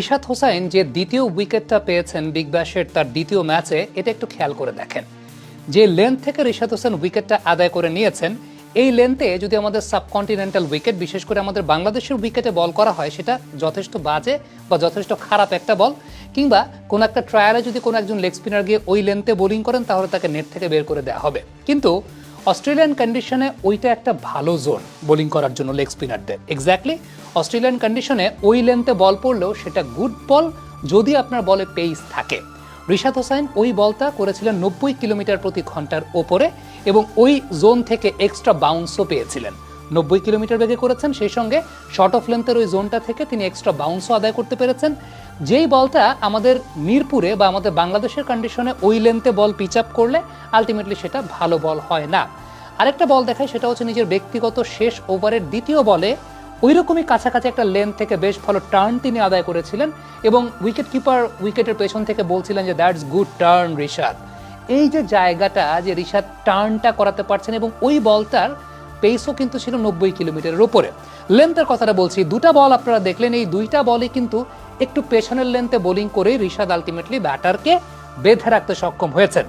রিশাদ হোসাইন যে দ্বিতীয় উইকেটটা পেয়েছেন বিগ ব্যাশের তার দ্বিতীয় ম্যাচে, এটা একটু খেয়াল করে দেখেন। যে লেন্থ থেকে রিশাদ হোসেন উইকেটটা আদায় করে নিয়েছেন, এই লেন্থে যদি আমাদের সাবকন্টিনেন্টাল উইকেট, বিশেষ করে আমাদের বাংলাদেশের উইকেটে বল করা হয়, সেটা যথেষ্ট বাজে বা যথেষ্ট খারাপ একটা বল, কিংবা কোনো একটা ট্রায়ালে যদি কোনো একজন লেগ স্পিনার গিয়ে ওই লেন্থে বোলিং করেন, তাহলে তাকে নেট থেকে বের করে দেওয়া হবে। কিন্তু অস্ট্রেলিয়ান কন্ডিশনে ওইটা একটা ভালো জোন বোলিং করার জন্য লেগ স্পিনারদের। এক্স্যাক্টলি অস্ট্রেলিয়ান কন্ডিশনে ওই লেন্থে বল পড়লেও সেটা গুড বল যদি আপনার বলে পেস থাকে। রিশাদ হোসাইন ওই বলটা করেছিলেন 90 কিলোমিটার প্রতি ঘন্টার ওপরে, এবং ওই জোন থেকে এক্সট্রা বাউন্সও পেয়েছিলেন। 90 কিলোমিটার বেগে করেছেন, সেই সঙ্গে শর্ট অফ লেন্থের ওই জোনটা থেকে তিনি এক্সট্রা বাউন্সও আদায় করতে পেরেছেন। যেই বলটা আমাদের মিরপুরে বা আমাদের বাংলাদেশের কন্ডিশনে ওই লেন্থে বল পিচ আপ করলে আলটিমেটলি সেটা ভালো বল হয় না। আরেকটা বল দেখায়, সেটা হচ্ছে নিজের ব্যক্তিগত শেষ ওভারের দ্বিতীয় বলে ওই রকমই কাছাকাছি একটা লেন্থ থেকে বেশ ভালো টার্ন তিনি আদায় করেছিলেন, এবং উইকেট কিপার উইকেটের পেছন থেকে বলছিলেন যে দ্যাটস গুড টার্ন রিশাদ। এই যে জায়গাটা যে রিশাদ টার্নটা করাতে পারছেন, এবং ওই বলটার পেসও কিন্তু ছিল 90 কিলোমিটারের ওপরে। লেন্থের কথাটা বলছি, দুটা বল আপনারা দেখলেন, এই দুইটা বলই কিন্তু একটু পেছনের লেন্থে বোলিং করে রিশাদ আলটিমেটলি ব্যাটারকে বেঁধে রাখতে সক্ষম হয়েছেন।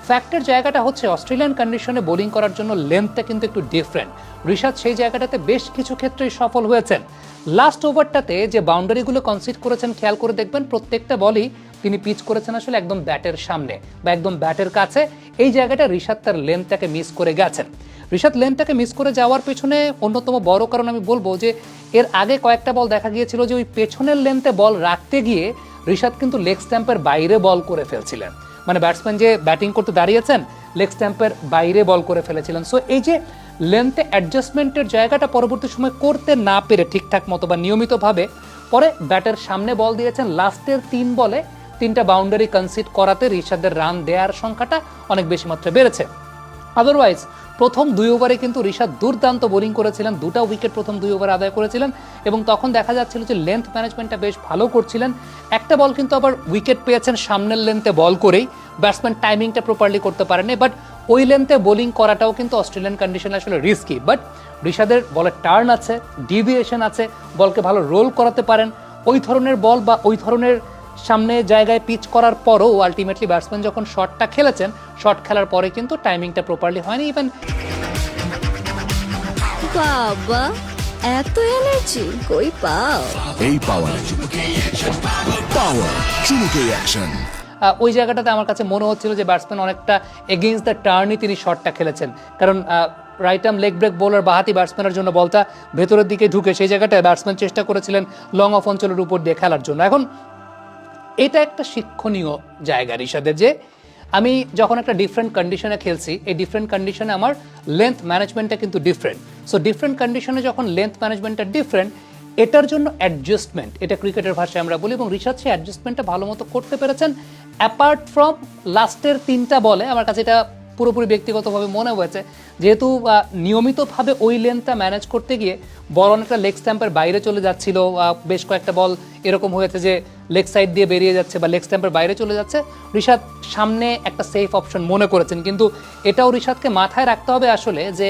ফ্যাক্টের জায়গাটা হচ্ছে অস্ট্রেলিয়ান কন্ডিশনে বোলিং করার জন্য লেন্থটা কিন্তু একটু ডিফারেন্ট। রিশাদ সেই জায়গাটাতে বেশ কিছু ক্ষেত্রেই সফল হয়েছেন। লাস্ট ওভারটাতে যে বাউন্ডারিগুলো কনসিড করেছেন, খেয়াল করে দেখবেন প্রত্যেকটা বলই তিনি পিচ করেছেন আসলে একদম ব্যাটের সামনে বা একদম ব্যাটের কাছে। এই জায়গাটা রিশাদ তার লেন্থটাকে মিস করে গেছেন। রিশাদ লেন্থটাকে মিস করে যাওয়ার পেছনে অন্যতম বড় কারণ আমি বলবো যে এর আগে কয়েকটা বল দেখা গিয়েছিল যে ওই পেছনের লেন্থে বল রাখতে গিয়ে রিশাদ কিন্তু লেগ স্ট্যাম্পের বাইরে বল করে ফেলছিলেন। মানে ব্যাটসম্যান যে ব্যাটিং করতে দাঁড়িয়েছেন, লেগ স্ট্যাম্পের বাইরে বল করে ফেলেছিলেন। সো এই যে লেন্থে অ্যাডজাস্টমেন্টের জায়গাটা পরবর্তী সময় করতে না পেরে ঠিকঠাক মতো বা নিয়মিতভাবে পরে ব্যাটের সামনে বল দিয়েছেন। লাস্টের 3 বলে 3টা বাউন্ডারি কনসিড করাতে রিশাদের রান দেওয়ার সংখ্যাটা অনেক বেশি মাত্রায় বেড়েছে। আদারওয়াইজ প্রথম 2 ওভারে কিন্তু রিশাদ দুর্দান্ত বোলিং করেছিলেন, 2টা উইকেট প্রথম 2 ওভারে আদায় করেছিলেন, এবং তখন দেখা যাচ্ছিল যে লেন্থ ম্যানেজমেন্টটা বেশ ভালো করছিলেন। একটা বল কিন্তু আবার উইকেট পেয়েছেন সামনের লেন্থে বল করেই, ব্যাটসম্যান টাইমিংটা প্রপারলি করতে পারেনি। বাট ওই লেন্থে বোলিং করাটাও কিন্তু অস্ট্রেলিয়ান কন্ডিশনে আসলে রিস্কি। বাট রিশাদের বলের টার্ন আছে, ডিভিয়েশন আছে, বলকে ভালো রোল করাতে পারেন। ওই ধরনের বল বা ওই ধরনের সামনে জায়গায় পিচ করার পরও আলটিমেটলি ব্যাটসম্যান যখন শটটা খেলেছেন, শট খেলার পরে কিন্তু টাইমিংটা প্রপারলি হয়নি। ইভেন বাবা এত এনার্জি কই পাও? এই পাওয়ার চুমুকে অ্যাকশন। ওই জায়গাটাতে আমার কাছে মনে হচ্ছিল যে ব্যাটসম্যান অনেকটা এগেইনস্ট দ্য টার্নই তিনি শটটা খেলেছেন, কারণ right arm leg break bowler বাহাতি ব্যাটসম্যানের জন্য বলটা ভেতরের দিকে ঢুকে সেই জায়গাটায় ব্যাটসম্যান চেষ্টা করেছিলেন লং অফ অঞ্চলের উপর দিয়ে খেলার জন্য। এখন এটা একটা শিক্ষণীয় জায়গা রিশাদের, যে আমি যখন একটা ডিফারেন্ট কন্ডিশনে খেলছি, এই ডিফারেন্ট কন্ডিশনে আমার লেন্থ ম্যানেজমেন্টটা কিন্তু ডিফারেন্ট। সো ডিফারেন্ট কন্ডিশনে যখন লেন্থ ম্যানেজমেন্টটা ডিফারেন্ট, এটার জন্য অ্যাডজাস্টমেন্ট, এটা ক্রিকেটের ভাষায় আমরা বলি, এবং রিশাদ সেই অ্যাডজাস্টমেন্টটা ভালো মতো করতে পেরেছেন। অ্যাপার্ট ফ্রম লাস্টের 3টা বলে আমার কাছে এটা পুরোপুরি ব্যক্তিগতভাবে মনে হয়েছে, যেহেতু নিয়মিতভাবে ওই লেন্থটা ম্যানেজ করতে গিয়ে বল অনেকটা লেগ স্ট্যাম্পের বাইরে চলে যাচ্ছিল। বেশ কয়েকটা বল এরকম হয়েছে যে লেগ সাইড দিয়ে বেরিয়ে যাচ্ছে বা লেগ স্ট্যাম্পের বাইরে চলে যাচ্ছে। রিশাদ সামনে একটা সেফ অপশন মনে করেছেন, কিন্তু এটাও রিশাদকে মাথায় রাখতে হবে আসলে যে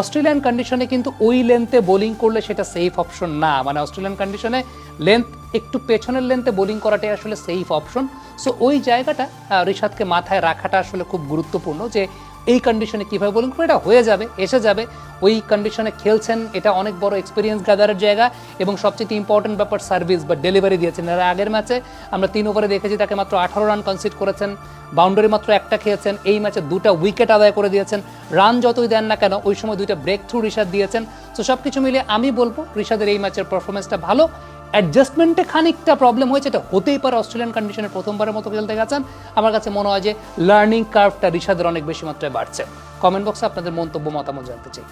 অস্ট্রেলিয়ান কন্ডিশনে কিন্তু ওই লেন্থে বোলিং করলে সেটা সেফ অপশন না। মানে অস্ট্রেলিয়ান কন্ডিশনে লেন্থ একটু পেছনের লেন্থে বোলিং করাটাই আসলে সেফ অপশন। সো ওই জায়গাটা রিশাদকে মাথায় রাখাটা আসলে খুব গুরুত্বপূর্ণ, যে এই কন্ডিশনে কীভাবে বোলিং করে এটা হয়ে যাবে, এসে যাবে। ওই কন্ডিশনে খেলছেন, এটা অনেক বড় এক্সপিরিয়েন্স গ্যাদারের জায়গা, এবং সবচেয়ে ইম্পর্টেন্ট ব্যাপার সার্ভিস বা ডেলিভারি দিয়েছেন। এর আগের ম্যাচে আমরা 3 ওভারে দেখেছি তাকে মাত্র 18 রান কনসিড করেছেন, বাউন্ডারি মাত্র একটা খেয়েছেন। এই ম্যাচে 2টা উইকেট আদায় করে দিয়েছেন। রান যতই দেন না কেন, ওই সময় 2টা ব্রেক থ্রু রিশাদ দিয়েছেন। তো সব কিছু মিলিয়ে আমি বলবো রিশাদের এই ম্যাচের পারফরমেন্সটা ভালো। অ্যাডজাস্টমেন্টে খানিকটা প্রবলেম হয়েছে, এটা হতেই পারে, অস্ট্রেলিয়ান কন্ডিশনে প্রথমবারের মতো খেলতে গেছেন। আমার কাছে মনে হয় যে লার্নিং কার্ভটা রিশাদের অনেক বেশি মাত্রায় বাড়ছে। কমেন্ট বক্সে আপনাদের মন্তব্য মতামত জানতে চাই।